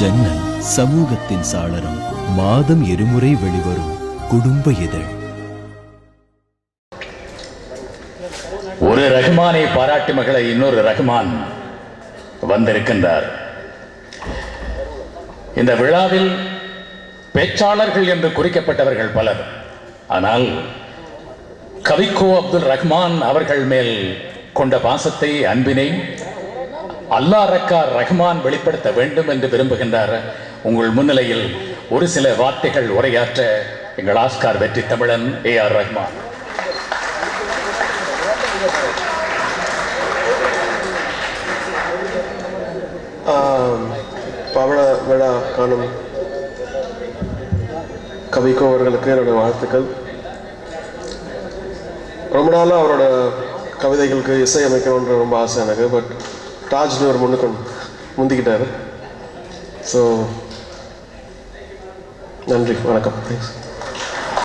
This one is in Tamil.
ஜன்னல் சமூகத்தின் சாளரம். மாதம் இருமுறை வெளிவரும் குடும்ப இதழ். ஒரு ரஹ்மானை பாராட்டு மகளை இன்னொரு ரஹ்மான் வந்திருக்கின்றார். இந்த விழாவில் பேச்சாளர்கள் என்று குறிக்கப்பட்டவர்கள் பலர். ஆனால் கவிக்கோ அப்துல் ரஹ்மான் அவர்கள் மேல் கொண்ட பாசத்தை, அன்பினை அல்லாஹ் ரக்கா ரஹ்மான் வெளிப்படுத்த வேண்டும் என்று விரும்புகின்றார். உங்கள் முன்னிலையில் ஒரு சில வார்த்தைகள் உரையாற்ற எங்கள் ஆஸ்கார் வெற்றி தமிழன் AR ரஹ்மான். பவள விழா காணும் கவிக்கோ அவர்களுக்கு என்னுடைய வாழ்த்துக்கள். ரொம்ப நாளாக அவரோட கவிதைகளுக்கு இசை அமைக்கணுன்ற ரொம்ப ஆசை எனக்கு. பட் தாஜ்னு ஒரு முந்திக்கிட்டாரு. ஸோ நன்றி, வணக்கம், தேங்க்ஸ்.